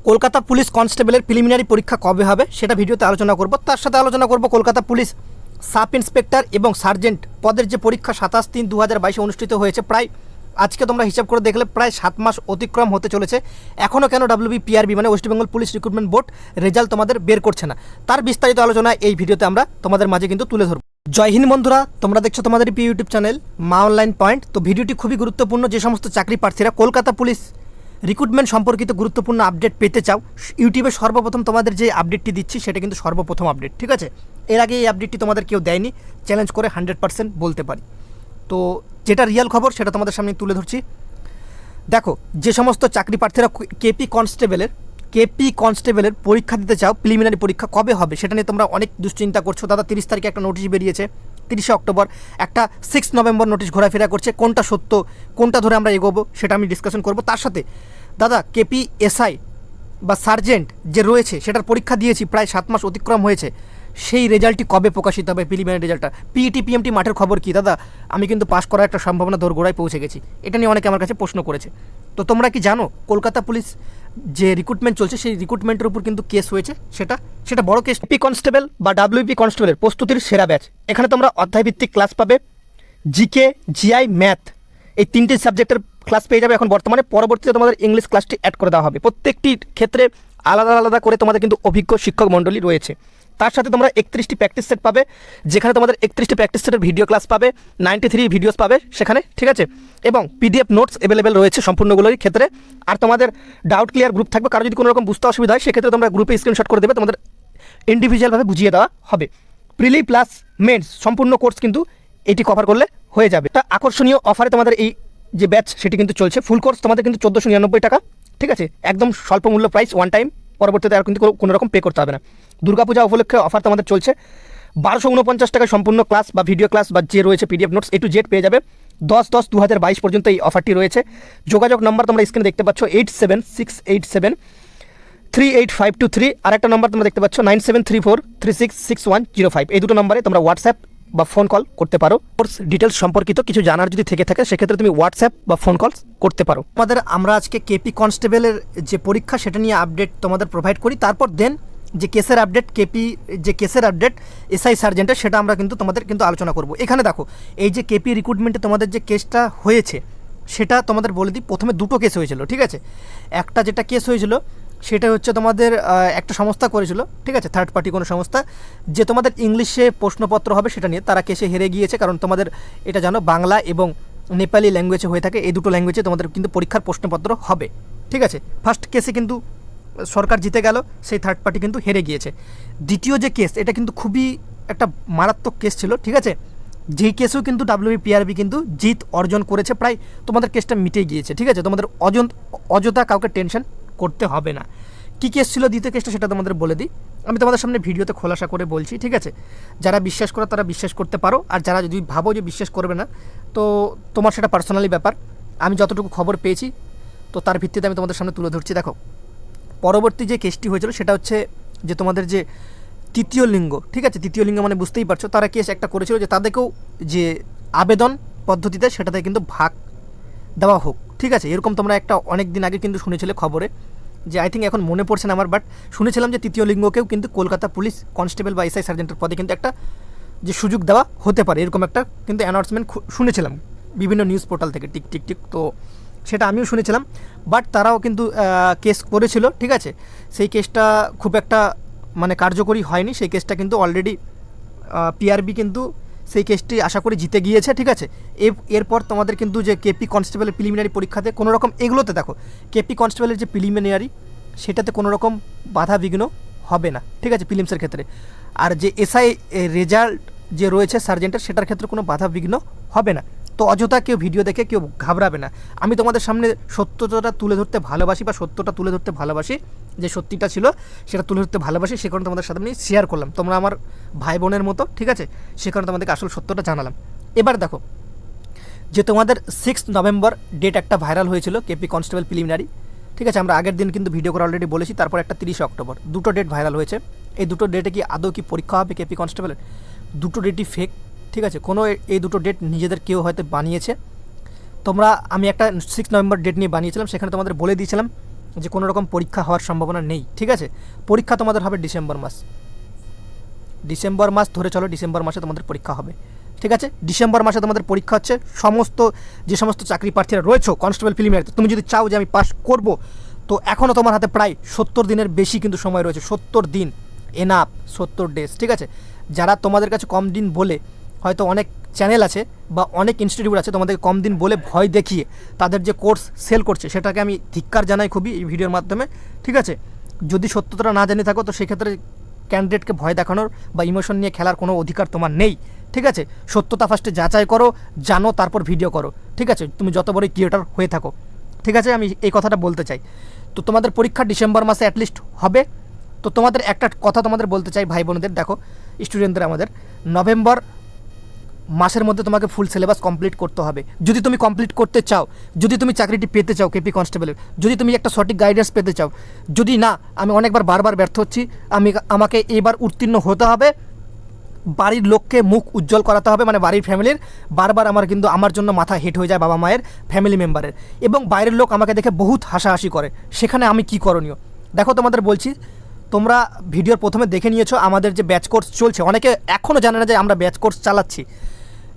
Kolkata police কনস্টেবলের preliminary পরীক্ষা কবে হবে সেটা ভিডিওতে আলোচনা করব। তার সাথে আলোচনা করব কলকাতা পুলিশ সাব ইন্সপেক্টর এবং সার্জেন্ট পদের যে পরীক্ষা 27/3/2022 অনুষ্ঠিত হয়েছে। প্রায় আজকে তোমরা হিসাব করে দেখলে প্রায় 7 মাস অতিক্রম হতে চলেছে। এখনও কেন WBPRB মানে West Bengal police recruitment board result তোমাদের বের করছে না, তার বিস্তারিত আলোচনা এই ভিডিওতে আমরা তোমাদের মাঝে কিন্তু তুলে ধরব। জয় হিন্দ বন্ধুরা, তোমরা দেখছো তোমাদের প্রিয় ইউটিউব চ্যানেল মা অনলাইন পয়েন্ট। তো ভিডিওটি খুবই গুরুত্বপূর্ণ। যে সমস্ত চাকরি প্রার্থীরা কলকাতা পুলিশ রিক্রুটমেন্ট সম্পর্কিত গুরুত্বপূর্ণ আপডেট পেতে চাও, ইউটিউবে সর্বপ্রথম তোমাদের যে আপডেটটি দিচ্ছি সেটা কিন্তু সর্বপ্রথম আপডেট, ঠিক আছে? এর আগে এই আপডেটটি তোমাদের কেউ দেয়নি, চ্যালেঞ্জ করে 100% বলতে পারি। তো যেটা রিয়েল খবর সেটা তোমাদের সামনে তুলে ধরছি। দেখো, যে সমস্ত চাকরি প্রার্থীরা কেপি কনস্টেবলের পরীক্ষা দিতে চাও, প্রিলিমিনারি পরীক্ষা কবে হবে সেটা নিয়ে তোমরা অনেক দুশ্চিন্তা করছো। দাদা 30 তারিখে একটা নোটিশ বেরিয়েছে, 30শে অক্টোবর, একটা 6 নভেম্বর নোটিশ ঘোরাফেরা করছে। কোনটা সত্য, কোনটা ধরে আমরা এগোবো সেটা আমি ডিসকাশন করব। তার সাথে দাদা কেপি এসআই বা সার্জেন্ট যে রয়েছে সেটার পরীক্ষা দিয়েছি, প্রায় 7 মাস অতিক্রম হয়েছে, সেই রেজাল্টটি কবে প্রকাশিত হবে, প্রিলিমিনারি রেজাল্টটা? পিইটি পিএমটি মাঠের খবর কি দাদা? আমি কিন্তু পাস করার একটা সম্ভাবনা দোরগোড়ায় পৌঁছে গেছি। এটা নিয়ে অনেকে আমার কাছে প্রশ্ন করেছে। তো তোমরা কি জানো কলকাতা পুলিশ যে রিক্রুটমেন্ট চলছে সেই রিক্রুটমেন্টের উপর কিন্তু কেস হয়েছে, সেটা বড় কেস। পি কনস্টেবল বা WP কনস্টেবলের প্রস্তুতির সেরা ব্যাচ। এখানে তোমরা অধ্যায়ভিত্তিক ক্লাস পাবে, জিকে, জিআই, ম্যাথ, এই 3টি সাবজেক্টের ক্লাস পেয়ে যাবে এখন বর্তমানে। পরবর্তীতে তোমাদের ইংলিশ ক্লাসটি অ্যাড করে দেওয়া হবে। প্রত্যেকটি ক্ষেত্রে আলাদা আলাদা করে তোমাদের কিন্তু অভিজ্ঞ শিক্ষক মণ্ডলী রয়েছে। তার সাথে তোমরা 31টি প্র্যাকটিস সেট পাবে, যেখানে তোমাদের 31টি প্র্যাকটিস সেটের ভিডিও ক্লাস পাবে, 93 ভিডিওস পাবে সেখানে, ঠিক আছে? এবং PDF নোটস অ্যাভেলেবেল রয়েছে সম্পূর্ণগুলোরই ক্ষেত্রে। আর তোমাদের ডাউট ক্লিয়ার গ্রুপ থাকবে। কারো যদি কোনো রকম বুঝতে অসুবিধা হয় সেক্ষেত্রে তোমরা গ্রুপে স্ক্রিনশট করে দেবে, তোমাদের ইন্ডিভিজুয়ালভাবে বুঝিয়ে দেওয়া হবে। প্রিলি প্লাস মেন্স সম্পূর্ণ কোর্স কিন্তু এটি কভার করলে হয়ে যাবে। একটা আকর্ষণীয় অফারে তোমাদের এই যে ব্যাচ সেটি কিন্তু চলছে। ফুল কোর্স তোমাদের কিন্তু 1499 টাকা, ঠিক আছে? একদম স্বল্প মূল্য প্রাইস, ওয়ান টাইম, পরবর্তীতে আর কিন্তু কোনো রকম পে করতে হবে না। দুর্গাপূজা উপলক্ষে অফার তোমাদের চলছে। 1249 টাকায় সম্পূর্ণ ক্লাস বা ভিডিও ক্লাস বা যে রয়েছে PDF notes A to Z পেয়ে যাবে। 10/10/2022 পর্যন্ত এই অফারটি রয়েছে। যোগাযোগ নম্বর তোমরা স্ক্রিনে দেখতে পাচ্ছ 8768738523। আর একটা নম্বর তোমরা দেখতে পাচ্ছ 9734366105। এই দুটো নম্বরে তোমরা হোয়াটসঅ্যাপ বা ফোন কল করতে পারো। কোর্স ডিটেলস সম্পর্কিত কিছু জানার যদি থেকে থাকে সেক্ষেত্রে তুমি হোয়াটসঅ্যাপ বা ফোন কল করতে পারো। আমরা আজকে কেপি কনস্টেবলের যে পরীক্ষা সেটা নিয়ে আপডেট তোমাদের প্রোভাইড করি। তারপর দেন যে কেসের আপডেট, এসআই সার্জেন্টের, সেটা আমরা কিন্তু তোমাদের কিন্তু আলোচনা করব। এখানে দেখো, এই যে কেপি রিক্রুটমেন্টে তোমাদের যে কেসটা হয়েছে সেটা তোমাদের বলে দিই। প্রথমে দুটো কেস হয়েছিল, ঠিক আছে? একটা যেটা কেস হয়েছিল সেটা হচ্ছে তোমাদের একটা সংস্থা করেছিল, ঠিক আছে? থার্ড পার্টি কোনো সংস্থা, যে তোমাদের ইংলিশে প্রশ্নপত্র হবে সেটা নিয়ে তারা কেসে হেরে গিয়েছে। কারণ তোমাদের এটা জানো বাংলা এবং নেপালি ল্যাঙ্গুয়েজে হয়ে থাকে, এই দুটো ল্যাঙ্গুয়েজে তোমাদের কিন্তু পরীক্ষার প্রশ্নপত্র হবে, ঠিক আছে? ফার্স্ট কেসে কিন্তু সরকার জিতে গেল, সেই থার্ড পার্টি কিন্তু হেরে গিয়েছে। দ্বিতীয় যে কেস, এটা কিন্তু খুবই একটা মারাত্মক কেস ছিল, ঠিক আছে? যেই কেসেও কিন্তু WBPRB কিন্তু জিত অর্জন করেছে, প্রায় তোমাদের কেসটা মিটে গিয়েছে, ঠিক আছে? তোমাদের অযথা কাউকে টেনশন করতে হবে না। কী কেস ছিল দ্বিতীয় কেসটা সেটা তোমাদের বলে দিই। আমি তোমাদের সামনে ভিডিওতে খোলাসা করে বলছি, ঠিক আছে? যারা বিশ্বাস করে তারা বিশ্বাস করতে পারো, আর যারা যদি ভাবো যে বিশ্বাস করবে না তো তোমার সেটা পার্সোনালি ব্যাপার। আমি যতটুকু খবর পেয়েছি তো তার ভিত্তিতে আমি তোমাদের সামনে তুলে ধরছি। দেখো, পরবর্তী যে কেসটি হয়েছিল সেটা হচ্ছে যে তোমাদের যে তৃতীয় লিঙ্গ, ঠিক আছে? তৃতীয় লিঙ্গ মানে বুঝতেই পারছো, তারা কেস একটা করেছিল যে তাদেরকেও যে আবেদন পদ্ধতিতে সেটাতে কিন্তু ভাগ দেওয়া হোক, ঠিক আছে? এরকম তোমরা একটা অনেক দিন আগে কিন্তু শুনেছিলে খবরে, যে আই থিঙ্ক এখন মনে পড়ছে না আমার, বাট শুনেছিলাম যে তৃতীয় লিঙ্গকেও কিন্তু কলকাতা পুলিশ কনস্টেবল বা এসআই সার্জেন্টের পদে কিন্তু একটা যে সুযোগ দেওয়া হতে পারে, এরকম একটা কিন্তু অ্যানাউন্সমেন্ট শুনেছিলাম বিভিন্ন নিউজ পোর্টাল থেকে। টিক তো সেটা আমিও শুনেছিলাম, বাট তারাও কিন্তু কেস করেছিল, ঠিক আছে? সেই কেসটা খুব একটা মানে কার্যকরী হয়নি। সেই কেসটা কিন্তু অলরেডি PRB কিন্তু সেই কেসটি আশা করি জিতে গিয়েছে, ঠিক আছে? এরপর তোমাদের কিন্তু যে কেপি কনস্টেবলের প্রিলিমিনারি পরীক্ষাতে কোনো রকম, এগুলোতে দেখো কেপি কনস্টেবলের যে প্রিলিমিনারি সেটাতে কোনো রকম বাধা বিঘ্ন হবে না, ঠিক আছে? প্রিলিমসের ক্ষেত্রে। আর যে এসআই রেজাল্ট যে রয়েছে সার্জেন্টের, সেটার ক্ষেত্রে কোনো বাধা বিঘ্ন হবে না। তো অযথা কেউ ভিডিও দেখে কেউ ঘাবড়াবে না। আমি তোমাদের সামনে সত্যটা তুলে ধরতে ভালোবাসি, বা সত্যটা তুলে ধরতে ভালোবাসি, যে সত্যিটা ছিল সেটা তুলে ধরতে ভালোবাসি, সে কারণে তোমাদের সাথে আমি শেয়ার করলাম। তোমরা আমার ভাই বোনের মতো, ঠিক আছে? সে কারণে তোমাদেরকে আসল সত্যটা জানালাম। এবার দেখো, যে তোমাদের 6 নভেম্বর ডেট একটা ভাইরাল হয়েছিল কেপি কনস্টেবল প্রিলিমিনারি, ঠিক আছে? আমরা আগের দিন কিন্তু ভিডিও করে অলরেডি বলেছি। তারপর একটা 30 অক্টোবর, দুটো ডেট ভাইরাল হয়েছে। এই দুটো ডেটে কি আদৌ কি পরীক্ষা হবে কেপি কনস্টেবলের? দুটো ডেটই ফেক, ঠিক আছে? কোনো এই দুটো ডেট নিজেদের কেউ হয়তো বানিয়েছে। আমি একটা 6 নভেম্বর ডেট নিয়ে বানিয়েছিলাম, সেখানে তোমাদের বলে দিয়েছিলাম যে কোনো রকম পরীক্ষা হওয়ার সম্ভাবনা নেই, ঠিক আছে। পরীক্ষা তোমাদের হবে ডিসেম্বর মাস ধরে চলো, ডিসেম্বর মাসে তোমাদের পরীক্ষা হবে, ঠিক আছে। ডিসেম্বর মাসে তোমাদের পরীক্ষা হচ্ছে। যে সমস্ত চাকরি প্রার্থীরা রয়েছে কনস্টেবল প্রিলিমিনারিতে, তুমি যদি চাও যে আমি পাস করব, তো এখনও তোমার হাতে প্রায় 70 দিনের বেশি কিন্তু সময় রয়েছে। 70 দিন এনাফ, 70 ডেজ, ঠিক আছে। যারা তোমাদের কাছে কম দিন বলে, হয়তো অনেক চ্যানেল আছে বা অনেক ইনস্টিটিউট আছে তোমাদেরকে কম দিন বলে ভয় দেখিয়ে তাদের যে কোর্স সেল করছে, সেটাকে আমি ধিক্কার জানাই খুবই এই ভিডিওর মাধ্যমে, ঠিক আছে। যদি সত্যতা না জেনে থাকো, তো সেক্ষেত্রে ক্যান্ডিডেটকে ভয় দেখানোর বা ইমোশন নিয়ে খেলার কোনো অধিকার তোমার নেই, ঠিক আছে। সত্যতা ফার্স্টে যাচাই করো, জানো, তারপর ভিডিও করো, ঠিক আছে। তুমি যত বড়ই ক্রিয়েটর হয়ে থাকো, ঠিক আছে। আমি এই কথাটা বলতে চাই। তো তোমাদের পরীক্ষা ডিসেম্বর মাসে অ্যাটলিস্ট হবে। তো তোমাদের একটা কথা তোমাদের বলতে চাই ভাই বোনদের, দেখো স্টুডেন্টদের, আমাদের নভেম্বর মাসের মধ্যে তোমাকে ফুল সিলেবাস কমপ্লিট করতে হবে। যদি তুমি কমপ্লিট করতে চাও, যদি তুমি চাকরিটি পেতে চাও কেপি কনস্টেবলের, যদি তুমি একটা সঠিক গাইডেন্স পেতে চাও, যদি না, আমি বারবার ব্যর্থ হচ্ছি, আমাকে এবার উত্তীর্ণ হতে হবে, বাড়ির লোককে মুখ উজ্জ্বল করাতে হবে, মানে বাড়ির ফ্যামিলির, বারবার আমার জন্য মাথা হেট হয়ে যায় বাবা মায়ের, ফ্যামিলি মেম্বারের, এবং বাইরের লোক আমাকে দেখে বহুত হাসাহাসি করে, সেখানে আমি কি করণীয়? দেখো তোমাদের বলছি, তোমরা ভিডিওর প্রথমে দেখে নিয়েছো আমাদের যে ব্যাচ কোর্স চলছে। অনেকে এখনও জানে না যে আমরা ব্যাচ কোর্স চালাচ্ছি।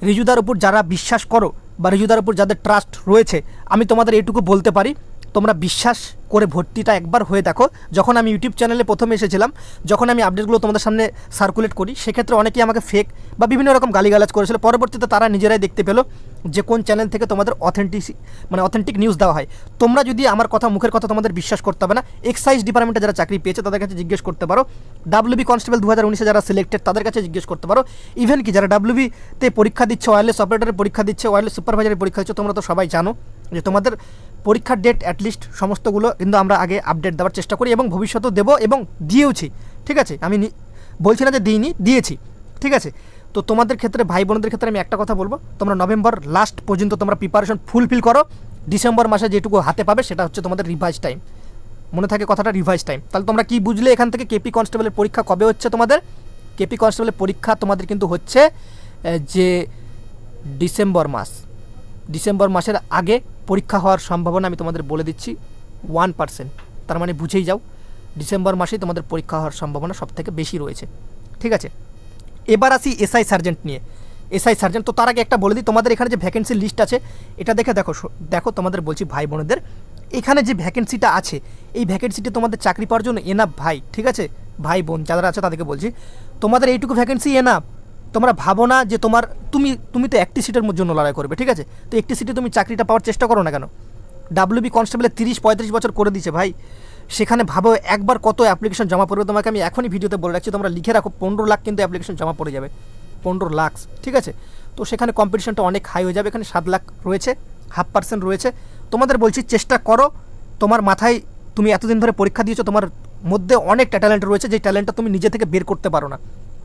রিজুদার উপর যারা বিশ্বাস করো বা রিজুদার উপর যাদের ট্রাস্ট রয়েছে, আমি তোমাদের এইটুকু বলতে পারি, তোমরা বিশ্বাস করে ভর্তিটা একবার হয়ে দেখো। যখন আমি ইউটিউব চ্যানেলে প্রথমে এসেছিলাম, যখন আমি আপডেটগুলো তোমাদের সামনে সার্কুলেট করি, সেক্ষেত্রে অনেকেই আমাকে ফেক বা বিভিন্ন রকম গালিগালাজ করেছিল। পরবর্তীতে তারা নিজেরাই দেখতে পেলো যে কোন চ্যানেল থেকে তোমাদের অথেন্টিক নিউজ দেওয়া হয়। তোমরা যদি আমার কথা, মুখের কথা তোমাদের বিশ্বাস করতে হবে না। এক্সাইজ ডিপার্টমেন্টে যারা চাকরি পেয়েছে তাদের কাছে জিজ্ঞেস করতে পারো, ডাব্লিউবি কনস্টেবল 2019-এ যারা সিলেক্টেড তাদের কাছে জিজ্ঞেস করতে পারো, ইভেন কি যারা ডাব্লিউবিতে পরীক্ষা দিচ্ছে, ওয়্যারলেস অপারেটরের পরীক্ষা দিচ্ছে, ওয়্যারলেস সুপারভাইজারের পরীক্ষা দিচ্ছে, তোমরা তো সবাই জানো যে তোমাদের পরীক্ষার ডেট অ্যাটলিস্ট সমস্তগুলো কিন্তু আমরা আগে আপডেট দেওয়ার চেষ্টা করি, এবং ভবিষ্যতেও দেবো এবং দিয়েওছি, ঠিক আছে। আমি বলছি না যে দিইনি, দিয়েছি, ঠিক আছে। তো তোমাদের ক্ষেত্রে, ভাই বোনদের ক্ষেত্রে আমি একটা কথা বলবো, তোমরা নভেম্বর লাস্ট পর্যন্ত তোমরা প্রিপারেশন ফুলফিল করো। ডিসেম্বর মাসে যেটুকু হাতে পাবে সেটা হচ্ছে তোমাদের রিভাইজ টাইম, মনে থাকে কথাটা, রিভাইজ টাইম। তাহলে তোমরা কি বুঝলে এখান থেকে? কেপি কনস্টেবলের পরীক্ষা কবে হচ্ছে তোমাদের? কেপি কনস্টেবলের পরীক্ষা তোমাদের কিন্তু হচ্ছে যে ডিসেম্বর মাসের আগে পরীক্ষা হওয়ার সম্ভাবনা আমি তোমাদের বলে দিচ্ছি 1%। তার মানে বুঝেই যাও, ডিসেম্বর মাসেই তোমাদের পরীক্ষা হওয়ার সম্ভাবনা সবথেকে বেশি রয়েছে, ঠিক আছে। এবার আসি এসআই সার্জেন্ট নিয়ে। এসআই সার্জেন্ট, তো তার আগে একটা বলে দিই, তোমাদের এখানে যে ভ্যাকেন্সি লিস্ট আছে এটা দেখো তোমাদের বলছি ভাই বোনদের, এখানে যে ভ্যাকেন্সিটা আছে, এই ভ্যাকেন্সিটি তোমাদের চাকরি পাওয়ার জন্য এনাফ ভাই, ঠিক আছে। ভাই বোন যারা আছে তাদেরকে বলছি, তোমাদের এইটুকু ভ্যাকেন্সি এনাফ। তোমরা ভাবো না যে তুমি তো একটি সিটের জন্য লড়াই করবে, ঠিক আছে। তো একটি সিটে তুমি চাকরিটা পাওয়ার চেষ্টা করো না কেন? ডাব্লিউবি কনস্টেবলে 30-35 বছর করে দিয়েছে ভাই, সেখানে ভাবো একবার কত অ্যাপ্লিকেশন জমা পড়বে। তোমাকে আমি এখনই ভিডিওতে বলে রাখছি, তোমরা লিখে রাখো, 15 লাখ কিন্তু অ্যাপ্লিকেশন জমা পড়ে যাবে, 15 লাখ, ঠিক আছে। তো সেখানে কম্পিটিশনটা অনেক হাই হয়ে যাবে। এখানে 7 লাখ রয়েছে, 0.5% রয়েছে। তোমাদের বলছি চেষ্টা করো, তোমার মাথায়, তুমি এতদিন ধরে পরীক্ষা দিয়েছো, তোমার মধ্যে অনেক ট্যালেন্ট রয়েছে, যে ট্যালেন্টটা তুমি নিজে থেকে বের করতে পারো না।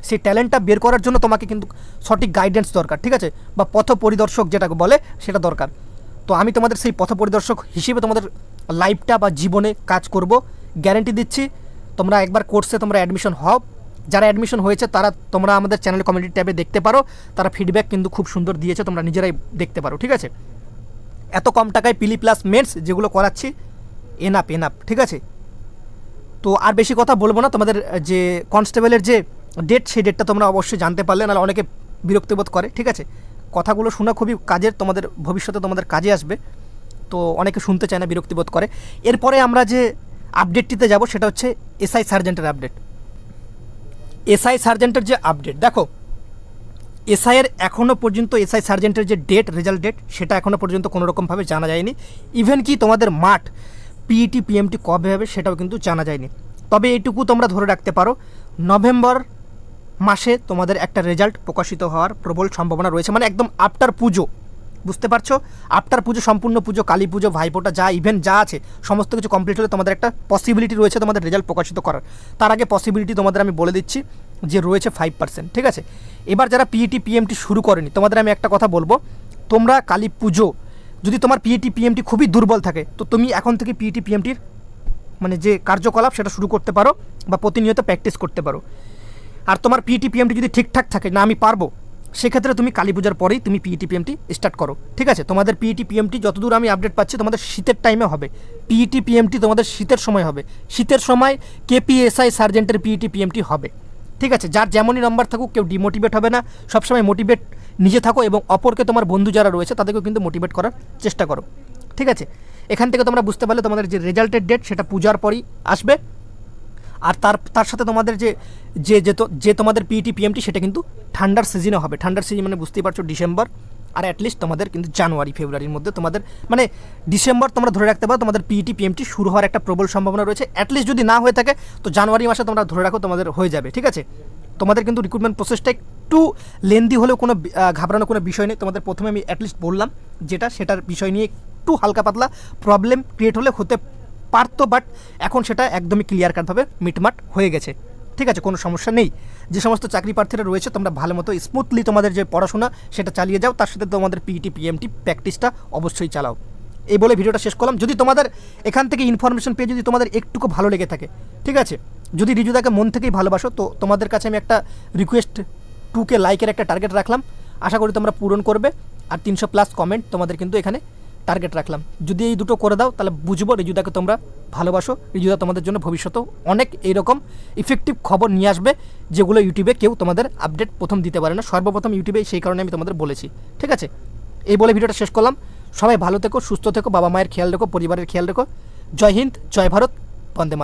সেই ট্যালেন্টটা বের করার জন্য তোমাকে কিন্তু সঠিক গাইডেন্স দরকার, ঠিক আছে, বা পথ পরিদর্শক যেটাকে বলে সেটা দরকার। তো আমি তোমাদের সেই পথ পরিদর্শক হিসেবে তোমাদের লাইফটা বা জীবনে কাজ করব, গ্যারেন্টি দিচ্ছি। তোমরা একবার কোর্সে তোমরা অ্যাডমিশন হও। যারা অ্যাডমিশন হয়েছে তোমরা আমাদের চ্যানেল কমিউনিটি ট্যাবে দেখতে পারো, তারা ফিডব্যাক কিন্তু খুব সুন্দর দিয়েছে, তোমরা নিজেরাই দেখতে পারো, ঠিক আছে। এত কম টাকায় পিলি প্লাস মেন্স যেগুলো করাচ্ছি, এনাফ, ঠিক আছে। তো আর বেশি কথা বলবো না। তোমাদের যে কনস্টেবলের যে ডেট, সেই ডেটটা তোমরা অবশ্যই জানতে পারলে, নাহলে অনেকে বিরক্তিবোধ করে, ঠিক আছে। কথাগুলো শোনা খুবই কাজের, তোমাদের ভবিষ্যতে তোমাদের কাজে আসবে। তো অনেকে শুনতে চায় না, বিরক্তিবোধ করে। এরপরে আমরা যে আপডেটটিতে যাব সেটা হচ্ছে এসআই সার্জেন্টের আপডেট। এসআই সার্জেন্টের যে আপডেট, দেখো এসআইয়ের এখনও পর্যন্ত এসআই সার্জেন্টের যে ডেট, রেজাল্ট ডেট, সেটা এখনও পর্যন্ত কোনো রকমভাবে জানা যায়নি। ইভেন কি তোমাদের মাঠ পিইটি পিএমটি কবে হবে সেটাও কিন্তু জানা যায়নি। তবে এইটুকু তোমরা ধরে রাখতে পারো, নভেম্বর মাসে তোমাদের একটা রেজাল্ট প্রকাশিত হওয়ার প্রবল সম্ভাবনা রয়েছে, মানে একদম আফটার পুজো, বুঝতে পারছো? আফটার পুজো, সম্পূর্ণ পুজো, কালী পুজো, ভাইফোঁটা, যা ইভেন্ট যা আছে সমস্ত কিছু কমপ্লিট হলে তোমাদের একটা পসিবিলিটি রয়েছে তোমাদের রেজাল্ট প্রকাশিত করার। তার আগে পসিবিলিটি তোমাদের আমি বলে দিচ্ছি যে রয়েছে 5%, ঠিক আছে। এবার যারা পিইটি পিএমটি শুরু করেনি, তোমাদের আমি একটা কথা বলবো, তোমরা কালী পুজো, যদি তোমার পিইটি পিএমটি খুবই দুর্বল থাকে, তো তুমি এখন থেকে পিইটি পিএমটির মানে যে কার্যকলাপ সেটা শুরু করতে পারো বা প্রতিনিয়ত প্র্যাকটিস করতে পারো। আর তোমার পিইটি পিএমটি যদি ঠিকঠাক থাকে, না আমি পারবো, সেক্ষেত্রে তুমি কালী পূজার পরেই তুমি পিইটি পিএমটি স্টার্ট করো, ঠিক আছে। তোমাদের পিইটি পিএমটি যতদূর আমি আপডেট পাচ্ছি তোমাদের শীতের টাইমে হবে। পিইটি পিএমটি তোমাদের শীতের সময় হবে। শীতের সময় কেপিএসআই সার্জেন্টের পিইটি পিএমটি হবে, ঠিক আছে। যার যেমনই নাম্বার থাকুক কেউ ডিমোটিভেট হবে না, সবসময় মোটিভেট নিজে থাকো এবং অপরকে তোমার বন্ধু যারা রয়েছে তাদেরকেও কিন্তু মোটিভেট করার চেষ্টা করো, ঠিক আছে। এখান থেকে তোমরা বুঝতে পারলে তোমাদের যে রেজাল্টের ডেট সেটা পূজার পরই আসবে। আর তার সাথে তোমাদের যে তোমাদের পিইটি পিএমটি সেটা কিন্তু ঠান্ডার সিজনে হবে। ঠান্ডার সিজন মানে বুঝতেই পারছো ডিসেম্বর, আর অ্যাটলিস্ট তোমাদের কিন্তু জানুয়ারি ফেব্রুয়ারির মধ্যে তোমাদের মানে ডিসেম্বর তোমরা ধরে রাখতে পারো তোমাদের পিইটি পিএমটি শুরু হওয়ার একটা প্রবল সম্ভাবনা রয়েছে। অ্যাটলিস্ট যদি না হয়ে থাকে তো জানুয়ারি মাসে তোমরা ধরে রাখো তোমাদের হয়ে যাবে, ঠিক আছে। তোমাদের কিন্তু রিক্রুটমেন্ট প্রসেসটা একটু লেন্দি হলেও কোনো ঘাবড়ানোর কোনো বিষয় নেই। তোমাদের প্রথমে আমি অ্যাটলিস্ট বললাম সেটার বিষয় নিয়ে একটু হালকা পাতলা প্রবলেম ক্রিয়েট হতে পারতো, বাট এখন সেটা একদমই ক্লিয়ার কাটভাবে মিটমাট হয়ে গেছে, ঠিক আছে। কোনো সমস্যা নেই। যে সমস্ত চাকরি প্রার্থীরা রয়েছে তোমরা ভালো মতো স্মুথলি তোমাদের যে পড়াশোনা সেটা চালিয়ে যাও, তার সাথে তোমাদের পিইটি পিএমটি প্র্যাকটিসটা অবশ্যই চালাও। এই বলে ভিডিওটা শেষ করলাম। যদি তোমাদের এখান থেকে ইনফরমেশন পেয়ে যদি তোমাদের একটুকু ভালো লেগে থাকে, ঠিক আছে, যদি রিজুদাকে মন থেকেই ভালোবাসো, তো তোমাদের কাছে আমি একটা রিকোয়েস্ট 2K লাইকের একটা টার্গেট রাখলাম, আশা করি তোমরা পূরণ করবে। আর 300+ কমেন্ট তোমাদের কিন্তু এখানে টার্গেট রাখলাম। যদি এই দুটো করে দাও তাহলে বুঝবো রিজুদাকে তোমরা ভালোবাসো। রিজুদা তোমাদের জন্য ভবিষ্যতেও অনেক এইরকম ইফেক্টিভ খবর নিয়ে আসবে যেগুলো ইউটিউবে কেউ তোমাদের আপডেট প্রথম দিতে পারে না, সর্বপ্রথম ইউটিউবে, সেই কারণে আমি তোমাদের বলেছি, ঠিক আছে। এই বলে ভিডিওটা শেষ করলাম। সবাই ভালো থেকো, সুস্থ থেকো, বাবা মায়ের খেয়াল রেখো, পরিবারের খেয়াল রেখো। জয় হিন্দ, জয় ভারত, বন্দে মাতরম।